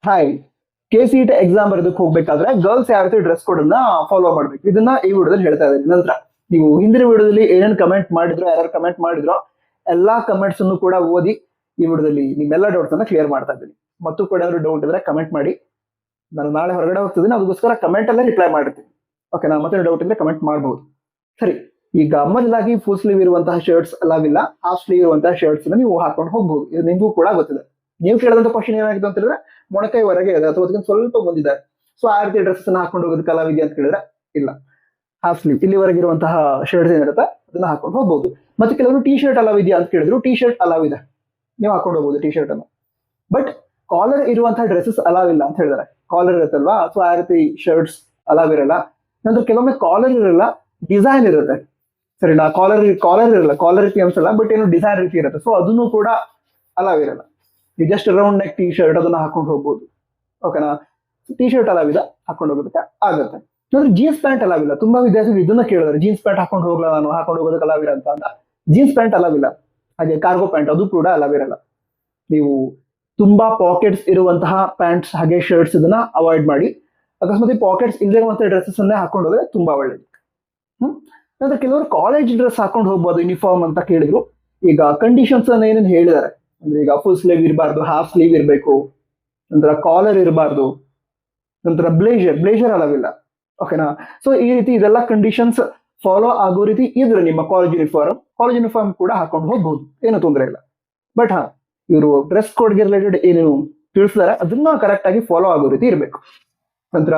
Hi. KCET exam ಬರೋದಕ್ಕೆ ಹೋಗ್ಬೇಕಾದ್ರೆ girls ಯಾವ ರೀತಿ ಡ್ರೆಸ್ ಕೋಡ್ ಅನ್ನ ಫಾಲೋ ಮಾಡ್ಬೇಕು ಇದನ್ನ ಈ ವಿಡಿಯೋದಲ್ಲಿ ಹೇಳ್ತಾ ಇದ್ದೀನಿ. ನಂತರ ನೀವು ಹಿಂದಿನ ವಿಡಿಯೋದಲ್ಲಿ ಏನೇನು ಕಮೆಂಟ್ ಮಾಡಿದ್ರು, ಯಾರು ಕಮೆಂಟ್ ಮಾಡಿದ್ರು, ಎಲ್ಲಾ ಕಮೆಂಟ್ಸ್ ಅನ್ನು ಕೂಡ ಓದಿ ಈ ವಿಡಿಯೋದಲ್ಲಿ ನಿಮ್ಮೆಲ್ಲ ಡೌಟ್ಸ್ ಅನ್ನ ಕ್ಲಿಯರ್ ಮಾಡ್ತಾ ಇದ್ದೀನಿ. ಮತ್ತು ಕೂಡ ಏನಾದ್ರು ಡೌಟ್ ಇದ್ರೆ ಕಮೆಂಟ್ ಮಾಡಿ. ನಾನು ನಾಳೆ ಹೊರಗಡೆ ಹೋಗ್ತಿದ್ದೀನಿ, ಅದಕ್ಕೋಸ್ಕರ ಕಮೆಂಟ್ ಅಲ್ಲೇ ರಿಪ್ಲೈ ಮಾಡಿರ್ತೀನಿ. ಓಕೆನಾ? ಮತ್ತೆ ಡೌಟ್ ಇದ್ರೆ ಕಮೆಂಟ್ ಮಾಡಬಹುದು. ಸರಿ, ಈಗ ಮೊದಲಾಗಿ ಫುಲ್ ಸ್ಲೀವ್ ಇರುವಂತಹ ಶರ್ಟ್ಸ್ ಅಲಾವಿಲ್ಲ. ಹಾಫ್ ಸ್ಲೀವ್ ಇರುವಂತಹ ಶರ್ಟ್ಸ್ ನೀವು ಹಾಕೊಂಡು ಹೋಗ್ಬಹುದು. ಇದು ನಿಮಗೂ ಕೂಡ ಗೊತ್ತಿದೆ. ನೀವು ಕೇಳಿದಂತ ಕ್ವಶನ್ ಏನಾಗಿದೆ ಅಂತ ಹೇಳಿದ್ರೆ ಮೊಣಕೈವರೆಗೆ ಇದೆ ಅಥವಾ ಅದಕ್ಕಿಂತ ಸ್ವಲ್ಪ ಬಂದಿದೆ, ಸೊ ಆ ರೀತಿ ಡ್ರೆಸ್ ಅನ್ನ ಹಾಕೊಂಡು ಹೋಗೋದಕ್ಕೆ ಅಲಾವಿದೆ ಅಂತ ಕೇಳಿದ್ರೆ ಇಲ್ಲ. ಹಾಫ್ ಸ್ಲೀವ್ ಇಲ್ಲಿವರೆಗೆ ಇರುವಂತಹ ಶರ್ಟ್ಸ್ ಏನಿರುತ್ತೆ ಅದನ್ನ ಹಾಕೊಂಡು ಹೋಗ್ಬಹುದು. ಮತ್ತೆ ಕೆಲವರು ಟಿ ಶರ್ಟ್ ಅಲಾವಿದೆಯಾ ಅಂತ ಕೇಳಿದ್ರು, ಟಿ ಶರ್ಟ್ ಅಲಾವಿದೆ, ನೀವು ಹಾಕೊಂಡು ಹೋಗ್ಬೋದು ಟಿ ಶರ್ಟ್ ಅನ್ನು. ಬಟ್ ಕಾಲರ್ ಇರುವಂತಹ ಡ್ರೆಸ್ಸಸ್ ಅಲಾವಿಲ್ಲ ಅಂತ ಹೇಳಿದಾರೆ. ಕಾಲರ್ ಇರುತ್ತಲ್ವಾ, ಸೊ ಆ ರೀತಿ ಶರ್ಟ್ಸ್ ಅಲಾವ್ ಇರಲ್ಲ. ನಂತರ ಕೆಲವೊಮ್ಮೆ ಕಾಲರ್ ಇರಲ್ಲ, ಡಿಸೈನ್ ಇರುತ್ತೆ. ಸರಿನಾ? ಕಾಲರ್ ಇರಲ್ಲ, ಕಾಲರ್ ರೀತಿ ಅನ್ಸಲ್ಲ, ಬಟ್ ಏನು ಡಿಸೈನ್ ರೀತಿ ಇರುತ್ತೆ, ಸೊ ಅದನ್ನು ಕೂಡ ಅಲಾವ್ ಇರಲ್ಲ. ಈ just round neck T shirt ಅದನ್ನ ಹಾಕೊಂಡು ಹೋಗ್ಬೋದು. ಓಕೆನಾ? ಟಿ ಶರ್ಟ್ ಅಲಾವಿದ ಹಾಕೊಂಡು ಹೋಗೋದಕ್ಕೆ ಆಗುತ್ತೆ. ಅಂದ್ರೆ ಜೀನ್ಸ್ ಪ್ಯಾಂಟ್ ಅಲಾವಿಲ್ಲ. ತುಂಬಾ ವಿದ್ಯಾರ್ಥಿಗಳು ಇದನ್ನ ಕೇಳಿದ್ರೆ, ಜೀನ್ಸ್ ಪ್ಯಾಂಟ್ ಹಾಕೊಂಡು ಹೋಗ್ಲಾ ನಾನು, ಹಾಕೊಂಡು ಹೋಗೋದಕ್ಕೆ ಅಲಾವಿಲ್ಲ ಅಂತ. ಜೀನ್ಸ್ ಪ್ಯಾಂಟ್ ಅಲಾವಿಲ್ಲ. ಹಾಗೆ ಕಾರ್ಗೋ ಪ್ಯಾಂಟ್ ಅದು ಕೂಡ ಅಲಾವಿರಲ್ಲ. ನೀವು ತುಂಬಾ ಪಾಕೆಟ್ಸ್ ಇರುವಂತಹ ಪ್ಯಾಂಟ್ಸ್ ಹಾಗೆ ಶರ್ಟ್ಸ್ ಇದನ್ನ ಅವಾಯ್ಡ್ ಮಾಡಿ. ಅಕಸ್ಮಾತ್ ಪಾಕೆಟ್ಸ್ ಇಲ್ಲದಿರುವಂತಹ ಡ್ರೆಸ್ಸಸ್ ಅನ್ನೇ ಹಾಕೊಂಡು ಹೋದ್ರೆ ತುಂಬಾ ಒಳ್ಳೇದು. ನಂತರ ಕೆಲವರು ಕಾಲೇಜ್ ಡ್ರೆಸ್ ಹಾಕೊಂಡು ಹೋಗ್ಬೋದು ಯೂನಿಫಾರ್ಮ್ ಅಂತ ಕೇಳಿದ್ರು. ಈಗ ಕಂಡೀಷನ್ಸ್ ಅನ್ನ ಏನೇನು ಹೇಳಿದ್ದಾರೆ ಅಂದ್ರೆ, ಈಗ ಫುಲ್ ಸ್ಲೀವ್ ಇರಬಾರ್ದು, ಹಾಫ್ ಸ್ಲೀವ್ ಇರಬೇಕು, ನಂತರ ಕಾಲರ್ ಇರಬಾರ್ದು, ನಂತರ ಬ್ಲೇಜರ್ ಅಲಾವಿಲ್ಲ. ಓಕೆನಾ? ಸೊ ಈ ರೀತಿ ಇದೆಲ್ಲ ಕಂಡೀಷನ್ಸ್ ಫಾಲೋ ಆಗೋ ರೀತಿ ಇದ್ರೆ ನಿಮ್ಮ ಕಾಲೇಜ್ ಯೂನಿಫಾರ್ಮ್ ಕೂಡ ಹಾಕೊಂಡು ಹೋಗ್ಬಹುದು, ಏನು ತೊಂದರೆ ಇಲ್ಲ. ಬಟ್ ಇವರು ಡ್ರೆಸ್ ಕೋಡ್ಗೆ ರಿಲೇಟೆಡ್ ಏನೇನು ತಿಳಿಸಿದಾರೆ ಅದನ್ನ ಕರೆಕ್ಟ್ ಆಗಿ ಫಾಲೋ ಆಗೋ ರೀತಿ ಇರಬೇಕು. ನಂತರ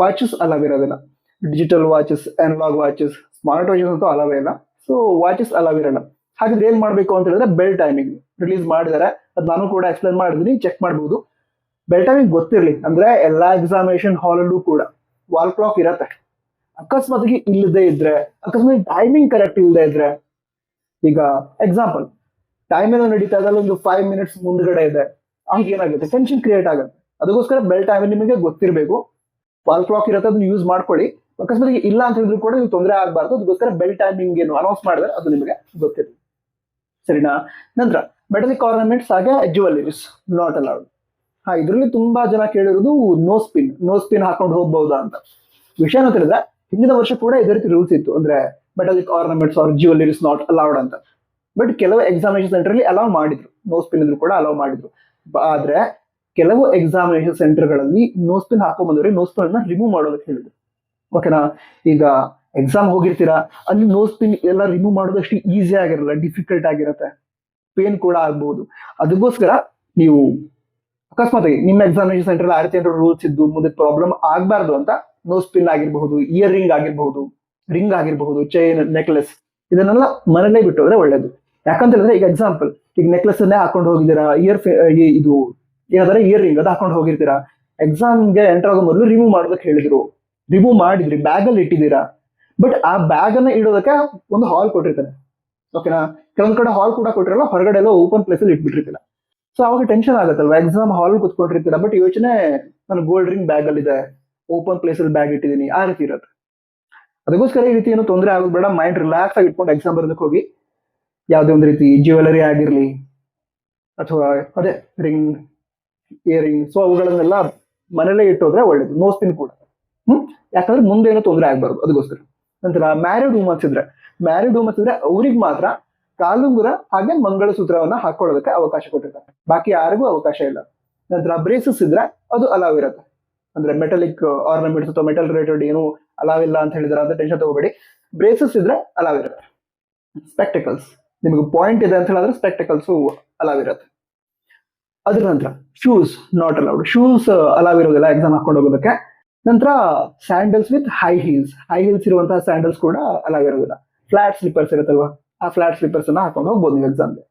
ವಾಚಸ್ ಅಲಾವಿರೋದಿಲ್ಲ. Digital watches, analog watches, smart watches ಅಂತೂ ಅಲಾವೇ ಇಲ್ಲ. ಸೊ ವಾಚಸ್ ಅಲಾವಿರಲ್ಲ. ಹಾಗಿದ್ರೆ ಏನ್ ಮಾಡ್ಬೇಕು ಅಂತ ಹೇಳಿದ್ರೆ, ಬೆಲ್ ಟೈಮಿಂಗ್ ರಿಲೀಸ್ ಮಾಡಿದ್ದಾರೆ. ಅದು ನಾನು ಕೂಡ ಎಕ್ಸ್ಪ್ಲೈನ್ ಮಾಡಿದೀನಿ, ಚೆಕ್ ಮಾಡಬಹುದು. ಬೆಲ್ ಟೈಮಿಂಗ್ ಗೊತ್ತಿರಲಿ ಅಂದ್ರೆ ಎಲ್ಲಾ ಎಕ್ಸಾಮಿನೇಷನ್ ಹಾಲಲ್ಲೂ ಕೂಡ ವಾಲ್ ಕ್ಲಾಕ್ ಇರತ್ತೆ. ಅಕಸ್ಮಾತ್ ಇಲ್ಲದೆ ಇದ್ರೆ, ಅಕಸ್ಮಾತ್ ಟೈಮಿಂಗ್ ಕರೆಕ್ಟ್ ಇಲ್ಲದೆ ಇದ್ರೆ, ಈಗ ಎಕ್ಸಾಂಪಲ್ ಟೈಮ್ ಏನೋ ನಡೀತಾ ಇದೆ, ಒಂದು 5 ಮಿನಿಟ್ಸ್ ಮುಂದ್ಗಡೆ ಇದೆ, ಆಗ ಏನಾಗುತ್ತೆ, ಟೆನ್ಷನ್ ಕ್ರಿಯೇಟ್ ಆಗುತ್ತೆ. ಅದಕ್ಕೋಸ್ಕರ ಬೆಲ್ ಟೈಮ್ ನಿಮಗೆ ಗೊತ್ತಿರಬೇಕು. ವಾಲ್ ಕ್ಲಾಕ್ ಇರುತ್ತೆ, ಅದನ್ನ ಯೂಸ್ ಮಾಡ್ಕೊಳ್ಳಿ. ಅಕಸ್ಮಾತ್ ಇಲ್ಲ ಅಂತ ಹೇಳಿದ್ರು ಕೂಡ ನೀವು ತೊಂದರೆ ಆಗಬಾರ್ದು. ಅದಕ್ಕೋಸ್ಕರ ಬೆಲ್ ಟೈಮಿಂಗ್ ಏನು ಅನೌನ್ಸ್ ಮಾಡಿದ್ರೆ ಅದು ನಿಮಗೆ ಗೊತ್ತಿರಲಿ. ಸರಿನಾ? ನಂತರ ಮೆಟಲಿಕ್ ಆರ್ನಮೆಂಟ್ಸ್ ಹಾಗೆ ಜ್ಯುವೆಲರೀಸ್ ನಾಟ್ ಅಲೌಡ್. ಇದರಲ್ಲಿ ತುಂಬಾ ಜನ ಕೇಳಿರೋದು ನೋ ಸ್ಪಿನ್ ಹಾಕೊಂಡು ಹೋಗ್ಬಹುದಾ ಅಂತ. ವಿಷಯನ ತಿಳಿದ್ರೆ ಹಿಂದಿನ ವರ್ಷ ಕೂಡ ಇದೇ ರೀತಿ ರೂಲ್ಸ್ ಇತ್ತು, ಅಂದ್ರೆ metallic ornaments or jewelleries not allowed ಅಂತ. ಬಟ್ ಕೆಲವು ಎಕ್ಸಾಮಿನೇಷನ್ ಸೆಂಟರ್ ಅಲ್ಲಿ ಅಲೌ ಮಾಡಿದ್ರು, ನೋ ಸ್ಪಿನ್ ಇದ್ರು ಕೂಡ ಅಲೌ ಮಾಡಿದ್ರು. ಆದ್ರೆ ಕೆಲವು ಎಕ್ಸಾಮಿನೇಷನ್ ಸೆಂಟರ್ಗಳಲ್ಲಿ ನೋ ಸ್ಪಿನ್ ಹಾಕೊಂಡ್ ಬಂದವ್ರಿಗೆ ನೋ ಸ್ಪಿನ್ ಅನ್ನ ರಿಮೂವ್ ಮಾಡೋದಕ್ಕೆ ಹೇಳಿದ್ರು. ಓಕೆನಾ? ಈಗ ಎಕ್ಸಾಮ್ ಹೋಗಿರ್ತೀರಾ, ಅಲ್ಲಿ ನೋ ಸ್ಪಿನ್ ಎಲ್ಲ ರಿಮೂವ್ ಮಾಡೋದಷ್ಟು ಈಸಿ ಆಗಿರಲ್ಲ, ಡಿಫಿಕಲ್ಟ್ ಆಗಿರುತ್ತೆ, ಪೇನ್ ಕೂಡ ಆಗ್ಬಹುದು. ಅದಕ್ಕೋಸ್ಕರ ನೀವು ಅಕಸ್ಮಾತ್ ನಿಮ್ಮ ಎಕ್ಸಾಮಿನೇಷನ್ ಸೆಂಟರ್ ಆ ರೀತಿ ರೂಲ್ಸ್ ಇದ್ದು ಮುಂದೆ ಪ್ರಾಬ್ಲಮ್ ಆಗಬಾರ್ದು ಅಂತ ನೋ ಸ್ಪಿನ್ ಆಗಿರಬಹುದು, ಇಯರ್ ರಿಂಗ್ ಆಗಿರಬಹುದು, ಚೈನ್, ನೆಕ್ಲೆಸ್ ಇದನ್ನೆಲ್ಲ ಮನೇಲೇ ಬಿಟ್ಟು ಹೋದ್ರೆ ಒಳ್ಳೇದು. ಯಾಕಂತ ಹೇಳಿದ್ರೆ ಈಗ ಎಕ್ಸಾಂಪಲ್, ಈಗ ನೆಕ್ಲೆಸ್ ಅನ್ನೇ ಹಾಕೊಂಡು ಹೋಗಿದ್ದೀರಾ, ಇದು ಏನಾದ್ರೆ ಇಯರ್ ರಿಂಗ್ ಅದು ಹಾಕೊಂಡು ಹೋಗಿರ್ತೀರಾ, ಎಕ್ಸಾಮ್ಗೆ ಎಂಟರ್ ಆಗೋ ಮೊದಲು ರಿಮೂವ್ ಮಾಡೋದಕ್ಕೆ ಹೇಳಿದ್ರು, ರಿಮೂವ್ ಮಾಡಿದ್ರಿ, ಬ್ಯಾಗ್ ಅಲ್ಲಿ ಇಟ್ಟಿದ್ದೀರಾ. ಬಟ್ ಆ ಬ್ಯಾಗ್ ಅನ್ನ ಇಡೋದಕ್ಕೆ ಒಂದು ಹಾಲ್ ಕೊಟ್ಟಿರ್ತಾರೆ. ಓಕೆನಾ? ಕೆಲವೊಂದ್ ಕಡೆ ಹಾಲ್ ಕೂಡ ಕೊಟ್ಟಿರಲ್ಲ, ಹೊರಗಡೆ ಎಲ್ಲ ಓಪನ್ ಪ್ಲೇಸ್ ಅಲ್ಲಿ ಇಟ್ಬಿಟ್ಟಿರ್ತಿಲ್ಲ. ಸೊ ಅವಾಗ ಟೆನ್ಷನ್ ಆಗುತ್ತಲ್ವಾ, ಎಕ್ಸಾಮ್ ಹಾಲ್ ಕುತ್ಕೊಂಡಿರ್ತೀರಾ, ಬಟ್ ಯೋಚನೆ ನಾನು ಗೋಲ್ಡ್ ರಿಂಗ್ ಬ್ಯಾಗ್ ಅಲ್ಲಿ ಇದೆ, ಓಪನ್ ಪ್ಲೇಸ್ ಅಲ್ಲಿ ಬ್ಯಾಗ್ ಇಟ್ಟಿದ್ದೀನಿ, ಆ ರೀತಿ ಇರುತ್ತೆ. ಅದಕ್ಕೋಸ್ಕರ ಈ ರೀತಿ ಏನು ತೊಂದರೆ ಆಗೋದು ಬೇಡ. ಮೈಂಡ್ ರಿಲ್ಯಾಕ್ಸ್ ಆಗಿ ಇಟ್ಕೊಂಡು ಎಕ್ಸಾಮ್ ಬರೋದಕ್ಕೆ ಹೋಗಿ. ಯಾವುದೇ ಒಂದು ರೀತಿ ಜ್ಯುವೆಲರಿ ಆಗಿರ್ಲಿ ಅಥವಾ ಅದೇ ರಿಂಗ್, ಇಯರಿಂಗ್, ಸೊ ಅವುಗಳನ್ನೆಲ್ಲ ಮನೇಲೆ ಇಟ್ಟೋದ್ರೆ ಒಳ್ಳೇದು. ನೋ ಸ್ಪಿನ್ ಕೂಡ. ಯಾಕಂದ್ರೆ ಮುಂದೆ ಏನೋ ತೊಂದರೆ ಆಗ್ಬಾರ್ದು, ಅದಕ್ಕೋಸ್ಕರ. ನಂತರ ಮ್ಯಾರಿಡ್ ವುಮನ್ಸ್ ಇದ್ರೆ ಅವ್ರಿಗೆ ಮಾತ್ರ ಕಾಲುಂಗುರ ಹಾಗೆ ಮಂಗಳಸೂತ್ರವನ್ನ ಹಾಕೊಳ್ಳೋದಕ್ಕೆ ಅವಕಾಶ ಕೊಟ್ಟಿರ್ತಾರೆ, ಬಾಕಿ ಯಾರಿಗೂ ಅವಕಾಶ ಇಲ್ಲ. ನಂತರ ಬ್ರೇಸಸ್ ಇದ್ರೆ ಅದು ಅಲಾವ್ ಇರುತ್ತೆ. ಅಂದ್ರೆ ಮೆಟಲಿಕ್ ಆರ್ನಮೆಂಟ್ಸ್ ಅಥವಾ ಮೆಟಲ್ ರಿಲೇಟೆಡ್ ಏನು ಅಲಾವ್ ಇಲ್ಲ ಅಂತ ಹೇಳಿದಾರೆ ಅಂತ ಟೆನ್ಷನ್ ತಗೋಬೇಡಿ. ಬ್ರೇಸಸ್ ಇದ್ರೆ ಅಲಾವ್ ಇರುತ್ತೆ. ಸ್ಪೆಕ್ಟಿಕಲ್ಸ್ ನಿಮಗೆ ಪಾಯಿಂಟ್ ಇದೆ ಅಂತ ಹೇಳಿದ್ರೆ ಸ್ಪೆಕ್ಟಿಕಲ್ಸ್ ಅಲಾವ್ ಇರುತ್ತೆ. ಅದ್ರ ನಂತರ ಶೂಸ್ ನಾಟ್ ಅಲೌಡ್. ಶೂಸ್ ಅಲಾವ್ ಇರೋದಿಲ್ಲ ಎಕ್ಸಾಮ್ ಹಾಕೊಂಡು ಹೋಗೋದಕ್ಕೆ. ನಂತರ ಸ್ಯಾಂಡಲ್ಸ್ ವಿತ್ ಹೈ ಹೀಲ್ಸ್ ಇರುವಂತಹ ಸ್ಯಾಂಡಲ್ಸ್ ಕೂಡ ಅಲಾವ್ ಇರೋದಿಲ್ಲ. ಫ್ಲಾಟ್ ಸ್ಲಿಪ್ಪರ್ಸ್ ಇರುತ್ತಲ್ವಾ, ಆ ಫ್ಲಾಟ್ ಸ್ಲಿಪ್ಪರ್ಸ್ ಅನ್ನ ಹಾಕೊಂಡು ಹೋಗ್ಬೋದು ನೀವು ಎಕ್ಸಾಮ್ಗೆ.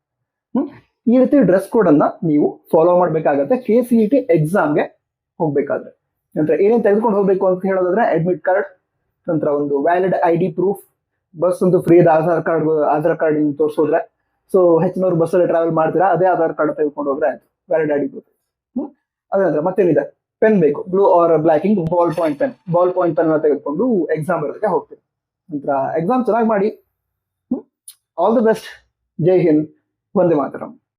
ಈ ರೀತಿ ಡ್ರೆಸ್ ಕೋಡ್ ಅನ್ನ ನೀವು ಫಾಲೋ ಮಾಡ್ಬೇಕಾಗತ್ತೆ KCET ಎಕ್ಸಾಮ್ಗೆ ಹೋಗ್ಬೇಕಾದ್ರೆ. ನಂತರ ಏನೇನು ತೆಗೆದುಕೊಂಡು ಹೋಗ್ಬೇಕು ಅಂತ ಹೇಳೋದಾದ್ರೆ, ಅಡ್ಮಿಟ್ ಕಾರ್ಡ್, ನಂತರ ಒಂದು ವ್ಯಾಲಿಡ್ ID ಪ್ರೂಫ್, ಬಸ್ ಅಂತೂ ಫ್ರೀ ಇದೆ, ಆಧಾರ್ ಕಾರ್ಡ್ ತೋರಿಸೋದ್ರೆ. ಸೊ ಹೆಚ್ಚಿನವ್ರು ಬಸ್ಸಲ್ಲಿ ಟ್ರಾವೆಲ್ ಮಾಡ್ತೀರಾ, ಅದೇ ಆಧಾರ್ ಕಾರ್ಡ್ ತೆಗೆದುಕೊಂಡು ಹೋದ್ರೆ ಆಯ್ತು, ವ್ಯಾಲಿಡ್ ID ಪ್ರೂಫ್. ಅದ ನಂತರ ಮತ್ತೇನಿದೆ, ಪೆನ್ ಬೇಕು, blue or black ink, ball point pen ತೆಗೆದುಕೊಂಡು ಎಕ್ಸಾಮ್ ಬರೋದಕ್ಕೆ ಹೋಗ್ತೀವಿ. ನಂತರ ಎಕ್ಸಾಮ್ ಚೆನ್ನಾಗಿ ಮಾಡಿ. All the best. ಜೈ ಹಿಂದ್, ವಂದೇ ಮಾತರಂ.